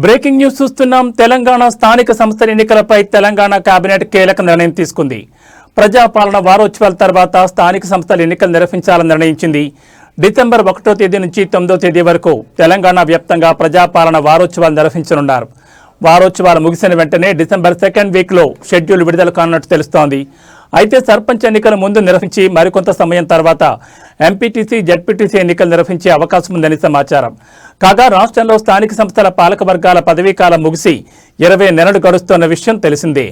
Breaking news చూస్తున్నాం. తెలంగాణ స్థానిక సంస్థల ఎన్నికలపై తెలంగాణ కేబినెట్ కీలక నిర్ణయం తీసుకుంది. ప్రజాపాలన వారోత్సవాల తర్వాత స్థానిక సంస్థల ఎన్నికలు నిర్వహించాలని నిర్ణయించింది. డిసెంబర్ 1వ తేదీ నుంచి 9వ తేదీ వరకు తెలంగాణ వ్యాప్తంగా ప్రజాపాలన వారోత్సవాలు నిర్వహించనున్నారు. వారోత్సవాలు ముగిసిన వెంటనే డిసెంబర్ 2nd వీక్లో షెడ్యూల్ విడుదల కానున్నట్టు తెలుస్తోంది. అయితే సర్పంచ్ ఎన్నికల ముందు నిర్వహించి మరికొంత సమయం తర్వాత ఎంపీటీసీ, జెడ్పీటీసీ ఎన్నికలు నిర్వహించే అవకాశం ఉందని సమాచారం. కాగా రాష్ట్రంలో స్థానిక సంస్థల పాలక వర్గాల పదవీకాలం ముగిసి 20 నెలలు గడుస్తున్న విషయం తెలిసిందే.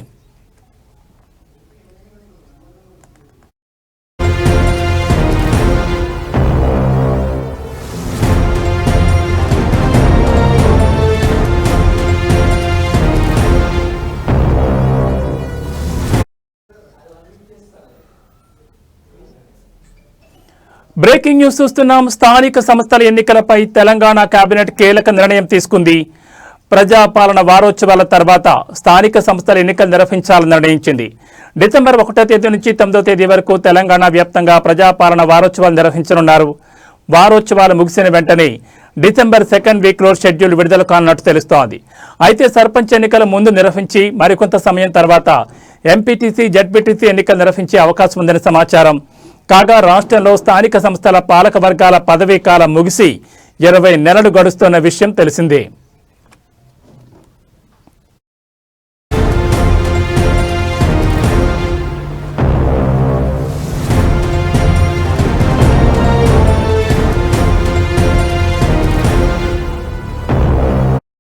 బ్రేకింగ్ న్యూస్ చూస్తున్నాం. స్థానిక సంస్థల ఎన్నికలపై తెలంగాణ కేబినెట్ కీలక నిర్ణయం తీసుకుంది. ప్రజాపాలన వారోత్సవాల తర్వాత స్థానిక సంస్థల ఎన్నికలు నిర్వహించాలని నిర్ణయించింది. డిసెంబర్ 1వ తేదీ నుంచి 9వ తేదీ వరకు తెలంగాణ వ్యాప్తంగా ప్రజాపాలన వారోత్సవాలు నిర్వహించనున్నారు. వారోత్సవాలు ముగిసిన వెంటనే డిసెంబర్ 2nd వీక్లో షెడ్యూల్ విడుదల కానున్నట్టు తెలుస్తోంది. అయితే సర్పంచ్ ఎన్నికల ముందు నిర్వహించి మరికొంత సమయం తర్వాత ఎంపీటీసీ, జెడ్పీటీసీ ఎన్నికలు నిర్వహించే అవకాశం ఉందని సమాచారం. కాగా రాష్ట్రంలో స్థానిక సంస్థల పాలక వర్గాల పదవీ కాలం ముగిసి 20 నెలలు గడుస్తున్న విషయం తెలిసిందే.